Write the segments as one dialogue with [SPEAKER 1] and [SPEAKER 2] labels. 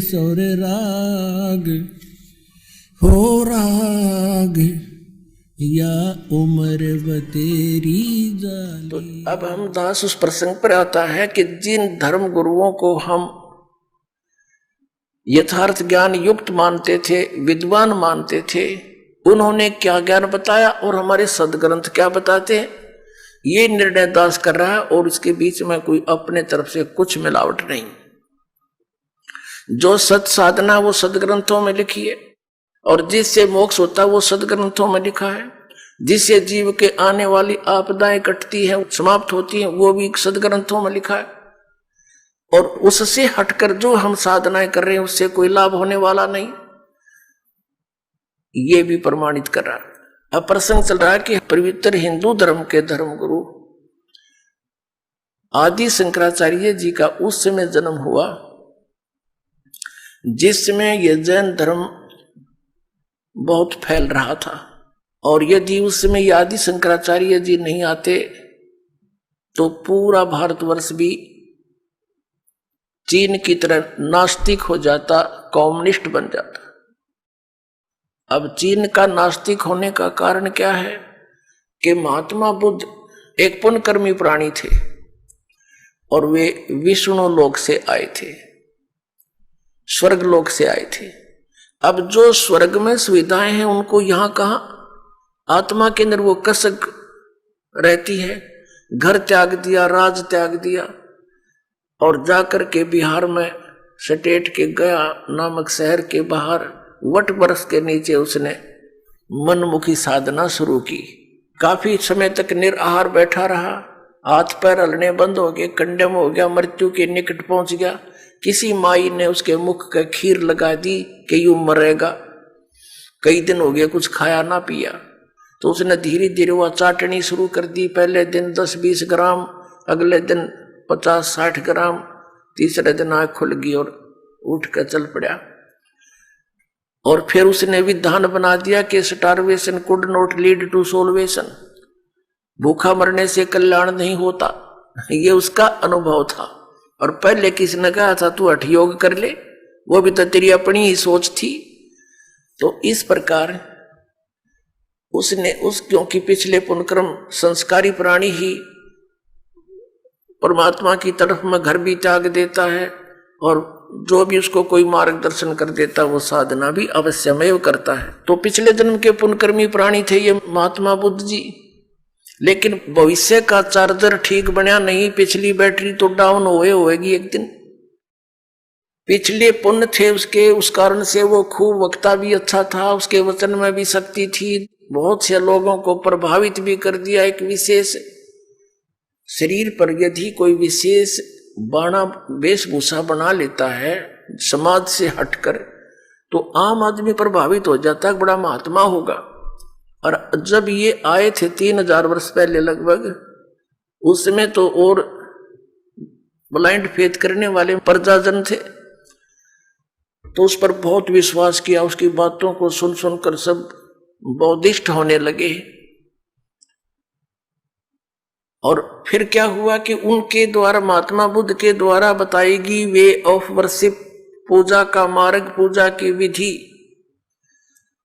[SPEAKER 1] सुर राग हो राग या उम्र बतेरी जाली। तो अब हम दास उस प्रसंग पर आता है कि जिन धर्म गुरुओं को हम यथार्थ ज्ञान युक्त मानते थे, विद्वान मानते थे, उन्होंने क्या ज्ञान बताया और हमारे सदग्रंथ क्या बताते हैं, ये निर्णय दास कर रहा है। और इसके बीच में कोई अपने तरफ से कुछ मिलावट नहीं। जो सत साधना वो सदग्रंथों में लिखी है, और जिससे मोक्ष होता है वो सदग्रंथों में लिखा है। जिससे जीव के आने वाली आपदाएं कटती है, समाप्त होती है, वो भी सदग्रंथों में लिखा है। और उससे हटकर जो हम साधनाएं कर रहे हैं उससे कोई लाभ होने वाला नहीं, ये भी प्रमाणित कर रहा है। अब प्रसंग चल रहा है कि पवित्र हिंदू धर्म के धर्मगुरु आदि शंकराचार्य जी का उस समय जन्म हुआ जिसमें यह जैन धर्म बहुत फैल रहा था। और यदि उस समय आदि शंकराचार्य जी नहीं आते तो पूरा भारतवर्ष भी चीन की तरह नास्तिक हो जाता, कम्युनिस्ट बन जाता। अब चीन का नास्तिक होने का कारण क्या है कि महात्मा बुद्ध एक पुण्यकर्मी प्राणी थे और वे विष्णु लोक से आए थे, स्वर्ग लोक से आए थे। अब जो स्वर्ग में सुविधाएं हैं उनको यहां कहां, आत्मा के अंदर वो कसक रहती है। घर त्याग दिया, राज त्याग दिया और जाकर के बिहार में सटेट के गया नामक शहर के बाहर वट वृक्ष के नीचे उसने मनमुखी साधना शुरू की। काफी समय तक निराहार बैठा रहा, हाथ पैर हलने बंद हो गए, कंडम हो गया, मृत्यु के निकट पहुंच गया। किसी माई ने उसके मुख का खीर लगा दी कि यूं मरेगा। कई दिन हो गए कुछ खाया ना पिया, तो उसने धीरे धीरे वह चाटनी शुरू कर दी। पहले दिन 10-20 ग्राम, अगले दिन 50-60 ग्राम, तीसरे दिन आँख खुल गई और उठ कर चल पड़ा। और फिर उसने विधान बना दिया कि starvation could not lead to salvation, भूखा मरने से कल्याण नहीं होता। ये उसका अनुभव था। और पहले किसने कहा था तू हठ योग कर ले, वो भी तो तेरी अपनी ही सोच थी। तो इस प्रकार उसने क्योंकि पिछले पुण्यक्रम संस्कारी प्राणी ही परमात्मा की तरफ में घर भी त्याग देता है, और जो भी उसको कोई मार्गदर्शन कर देता वो साधना भी अवश्यमेव करता है। तो पिछले जन्म के पुण्यकर्मी प्राणी थे ये महात्मा बुद्ध जी, लेकिन भविष्य का चार्जर ठीक बना नहीं, पिछली बैटरी तो डाउन होएगी एक दिन। पिछले पुण्य थे उसके, उस कारण से वो खूब वक्ता भी अच्छा था, उसके वचन में भी शक्ति थी, बहुत से लोगों को प्रभावित भी कर दिया। एक विशेष शरीर पर यदि कोई विशेष बाणा वेशभूषा बना लेता है समाज से हटकर, तो आम आदमी प्रभावित हो जाता है, बड़ा महात्मा होगा। और जब ये आए थे 3000 वर्ष पहले लगभग, उसमें तो और ब्लाइंड फेथ करने वाले प्रजाजन थे, तो उस पर बहुत विश्वास किया। उसकी बातों को सुन सुनकर सब बौद्धिष्ट होने लगे। और फिर क्या हुआ कि उनके द्वारा, महात्मा बुद्ध के द्वारा बताएगी वे ऑफ वर्शिप, पूजा का मार्ग, पूजा की विधि,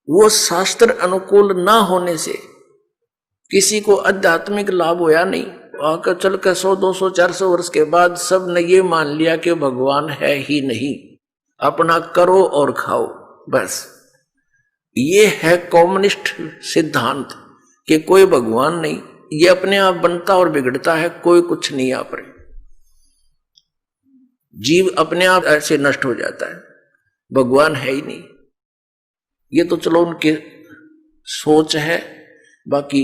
[SPEAKER 1] वो शास्त्र अनुकूल ना होने से किसी को आध्यात्मिक लाभ होया नहीं। आकर चल कर 100-200-400 वर्ष के बाद सब ने ये मान लिया कि भगवान है ही नहीं, अपना करो और खाओ बस। ये है कम्युनिस्ट सिद्धांत कि कोई भगवान नहीं, ये अपने आप बनता और बिगड़ता है, कोई कुछ नहीं आप रहे, जीव अपने आप ऐसे नष्ट हो जाता है, भगवान है ही नहीं। ये तो चलो उनकी सोच है, बाकी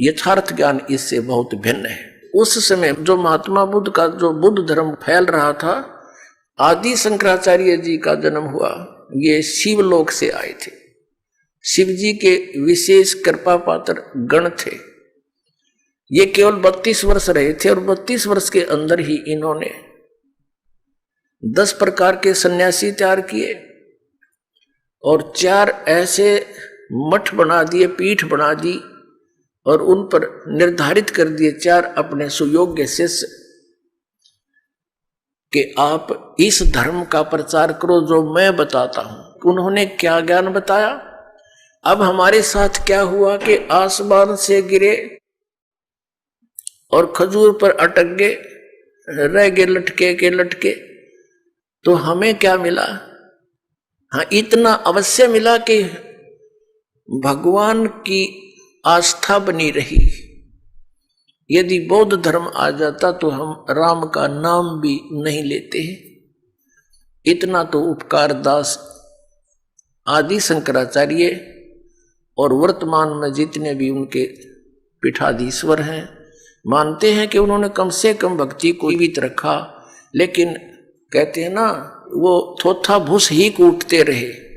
[SPEAKER 1] यथार्थ ज्ञान इससे बहुत भिन्न है। उस समय जो महात्मा बुद्ध का जो बुद्ध धर्म फैल रहा था, आदि शंकराचार्य जी का जन्म हुआ। ये शिवलोक से आए थे, शिव जी के विशेष कृपा पात्र गण थे। ये केवल 32 वर्ष रहे थे, और 32 वर्ष के अंदर ही इन्होंने 10 प्रकार के सन्यासी तैयार किए और 4 ऐसे मठ बना दिए, पीठ बना दी, और उन पर निर्धारित कर दिए 4 अपने सुयोग्य शिष्य कि आप इस धर्म का प्रचार करो जो मैं बताता हूं। उन्होंने क्या ज्ञान बताया। अब हमारे साथ क्या हुआ कि आसमान से गिरे और खजूर पर अटक गए, रह गए लटके के लटके। तो हमें क्या मिला? हाँ, इतना अवश्य मिला कि भगवान की आस्था बनी रही। यदि बौद्ध धर्म आ जाता तो हम राम का नाम भी नहीं लेते हैं। इतना तो उपकार दास आदि शंकराचार्य और वर्तमान में जितने भी उनके पीठाधीश्वर हैं मानते हैं कि उन्होंने कम से कम भक्ति को जीवित रखा। लेकिन कहते हैं ना, वो थोथा भूस ही कूटते रहे।